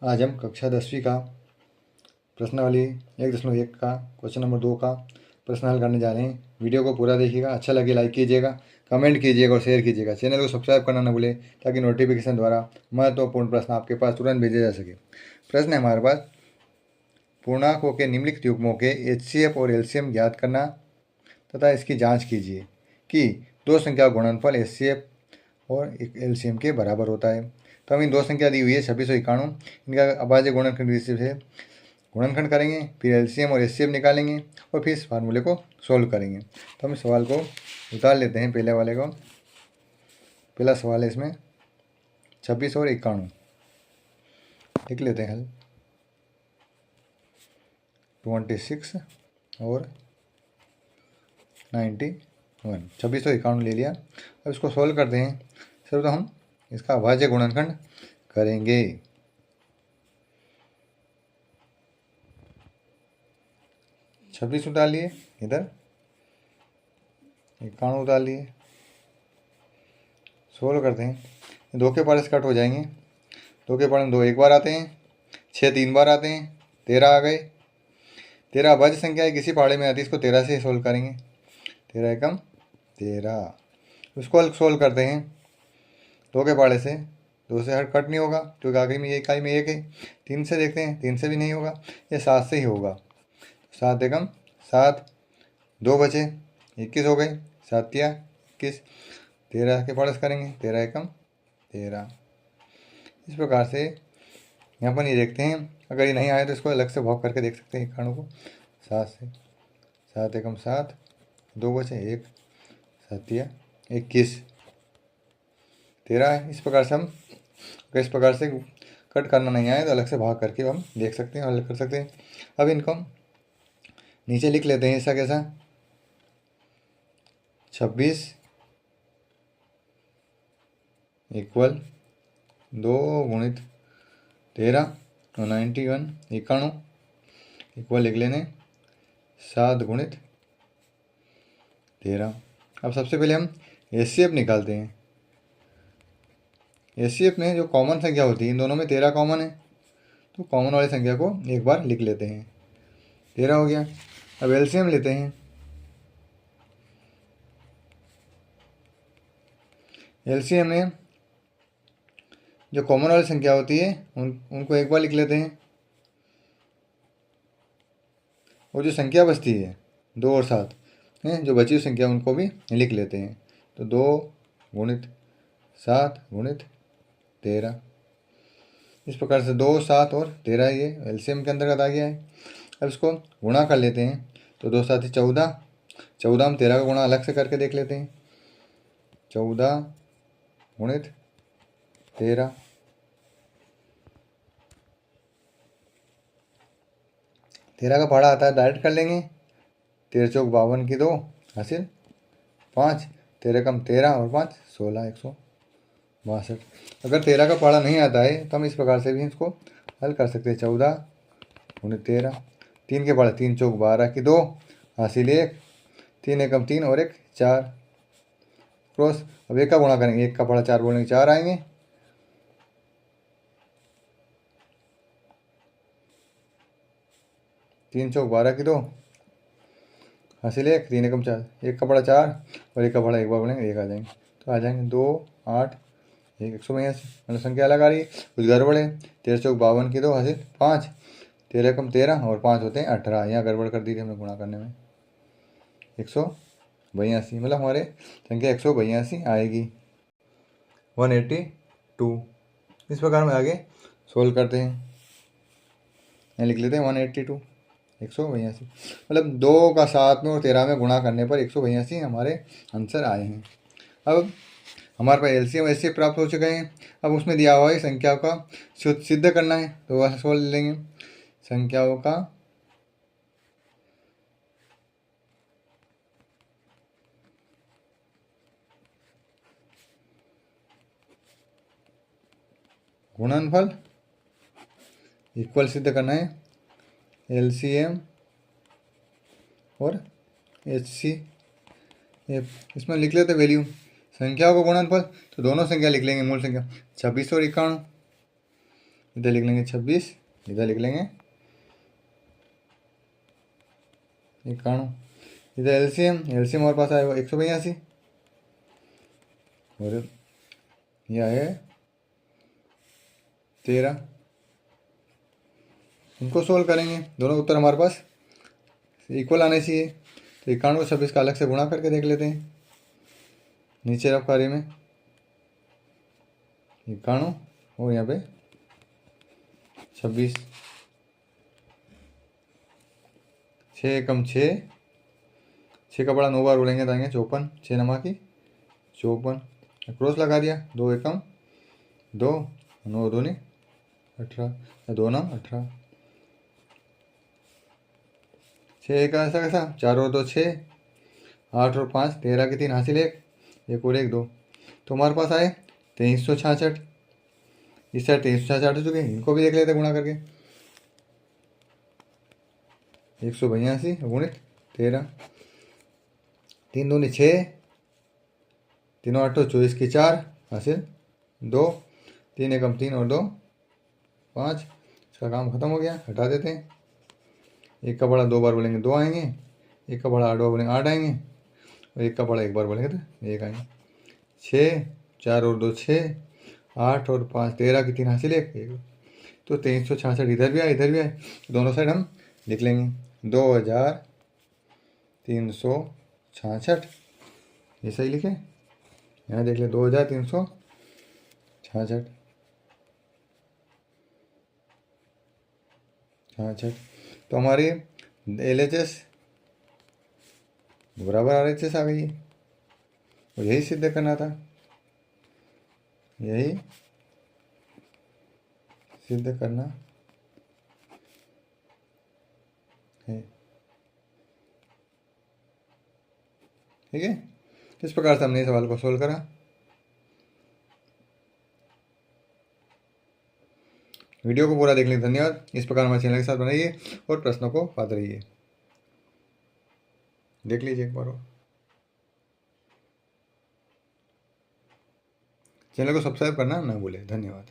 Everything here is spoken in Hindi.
आज हम कक्षा 10वीं का प्रश्नावली 1.1 का क्वेश्चन नंबर 2 का प्रश्न हल करने जा रहे हैं। वीडियो को पूरा देखिएगा, अच्छा लगे लाइक कीजिएगा, कमेंट कीजिएगा और शेयर कीजिएगा। चैनल को सब्सक्राइब करना न भूलें ताकि नोटिफिकेशन द्वारा महत्वपूर्ण प्रश्न आपके पास तुरंत भेजे जा सके। प्रश्न है हमारे पास, पूर्णांकों के निम्नलिखित युग्मों के HCF और LCM ज्ञात करना तथा इसकी जाँच कीजिए कि दो संख्या का गुणनफल HCF और LCM के बराबर होता है। तो हम इन दो संख्या दी हुई है 2691, इनका अभाज्य गुणनखंड विधि से गुणनखंड करेंगे, फिर LCM और HCF निकालेंगे और फिर इस फार्मूले को सोल्व करेंगे। तो हम इस सवाल को उतार लेते हैं। पहले वाले को, पहला सवाल है इसमें 26 और 91, लिख लेते हैं हल। 26 और 91, 26 और 91 ले लिया। अब इसको सोल्व करते हैं। सर तो हम इसका अभाज्य गुणनखंड करेंगे। 26 उतार लिए, इधर 91 उतार लिए, सोल्व करते हैं। दो के पारे से कट हो जाएंगे, दो के पारे में दो एक बार आते हैं, 6 3 बार आते हैं, 13 आ गए। 13 अभाज्य संख्या है, किसी पहाड़े में आती है, इसको 13 से सोल्व करेंगे। 13 एकम 13, उसको सोल्व करते हैं। दो के पहाड़े से, दो से हट कट नहीं होगा क्योंकि आखिरी में ये इकाई में एक है। 3 से देखते हैं, 3 से भी नहीं होगा, ये 7 से ही होगा। 7 एकम 7, 2 बचे, 21 हो गए, 7 या 21। 13 के पास करेंगे, 13 एकम 13। इस प्रकार से यहाँ पर नहीं देखते हैं, अगर ये नहीं आए तो इसको अलग से भाग करके देख सकते हैं इकाणों को। 7 से, 7 एकम 7, 2 बचे, 1, 7 या 21, 13 है। इस प्रकार से हम, अगर इस प्रकार से कट करना नहीं आए तो अलग से भाग करके हम देख सकते हैं, हल कर सकते हैं। अब इनको हम नीचे लिख लेते हैं ऐसा कैसा, 26 इक्वल 2 गुणित 13 और 91 91 इक्वल लिख लेने 7 गुणित 13। अब सबसे पहले हम HCF निकालते हैं। HCF में जो कॉमन संख्या होती है, इन दोनों में 13 कॉमन है, तो कॉमन वाली संख्या को एक बार लिख लेते हैं। 13 हो गया। अब LCM लेते हैं। LCM में जो कॉमन वाली संख्या होती है उनको एक बार लिख लेते हैं, और जो संख्या बचती है 2 और 7 हैं, जो बची हुई संख्या उनको भी लिख लेते हैं। तो 2 गुणित 7 गुणित 13, इस प्रकार से 2 7 और 13 ये LCM के अंतर्गत आ गया है। अब इसको गुणा कर लेते हैं, तो 2 7 14, 14 हम 13 का गुणा अलग से करके देख लेते हैं। 14 गुणित 13, 13 का पहाड़ा आता है, डायरेक्ट कर लेंगे। 13 चौक 52 की 2 हासिल 5, 13 कम 13 और 5 16, 162। अगर 13 का पहाड़ा नहीं आता है तो हम इस प्रकार से भी इसको हल कर सकते हैं। 14 गुणित 13, 3 के पहाड़े 3 चौक 12 की 2 हासिल 1, 3 एकम 3 और 1 4 क्रॉस। अब एक का गुणा करेंगे, 1 का पहाड़ा 4 बोलेंगे 4 आएंगे। 3 चौक 12 की 2 हासिल 1, 3 एकम 4, 1 का पहाड़ा 4 और 1 का पहाड़ा एक बार बोलेंगे 1 आ जाएंगे। तो आ जाएंगे 2 8 1 182। मतलब संख्या अलग आ रही है, कुछ गड़बड़ है। 13 चौक 52 की 2 हासिल 5, 13 कम 13 और 5 होते हैं 18। यहाँ गड़बड़ कर दी थी हमने गुणा करने में। 182, मतलब हमारे संख्या 182 आएगी। 182। इस प्रकार में आगे सोल्व करते हैं। यहाँ लिख लेते हैं 182, 182, मतलब 2 का 7 में और 13 में गुणा करने पर 182 हमारे आंसर आए हैं। अब हमारे पास LCM HCF प्राप्त हो चुके हैं। अब उसमें दिया हुआ है संख्याओं का सिद्ध करना है, तो वह सोल्व लेंगे। संख्याओं का गुणनफल इक्वल सिद्ध करना है LCM और HCF। इसमें लिख लेते वैल्यू संख्याओं का गुणनफल, तो दोनों संख्या लिख लेंगे। मूल संख्या 26 और 91, इधर लिख लेंगे 26, इधर लिख लेंगे 91। इधर एलसीएम हमारे पास आएगा 182 और यह है 13। इनको सोल्व करेंगे, दोनों उत्तर हमारे पास इक्वल आने चाहिए। तो 91 को 26 का अलग से गुणा करके देख लेते हैं। नीचे रफ कार्य में 91 और यहाँ पे 26, 6 एकम 6, 6 का बड़ा 9 बार बोलेंगे तो आएंगे 54, 6 नमा की 54। क्रॉस लगा दिया, 2 एकम 2, 9 दूनी 18, 2 नाम 18। 6 एक ऐसा कैसा, 4 और 2 6, 8 और 5 13 की 3 हासिल 1 और 1 2। तो हमारे पास आए 2366। इस साइड 2366 हो चुके हैं, इनको भी देख लेते गुणा करके। 182 गुणित 13, 3 दूनी 6, 3 और 8 24 की 4 हासिल 2, 3 एकम 3 और 2 5। इसका काम खत्म हो गया, हटा देते हैं। 1 का बड़ा 2 बार बोलेंगे 2 आएंगे, 1 का बड़ा 8 बार बोलेंगे 8 आएंगे, और 1 का बड़ा 1 बार बोलेंगे तो 1 आएंगे। 6, 4 और 2 6, 8 और 5 13 की 3 हासिल 1। तो 2366 इधर भी आए इधर भी आए, दोनों साइड हम लिख लेंगे 2366। ये सही लिखे, यहाँ देख ले 2366। तो हमारी LHS बराबर RHS आ गई है, और यही सिद्ध करना था, यही सिद्ध करना है। ठीक है, इस प्रकार से हमने इस सवाल को सोल्व करा। वीडियो को पूरा देखने के लिए धन्यवाद। इस प्रकार हमारे चैनल के साथ बनाइए और प्रश्नों को पाते रहिए। देख लीजिए एक बार और। चैनल को सब्सक्राइब करना ना भूलें। धन्यवाद।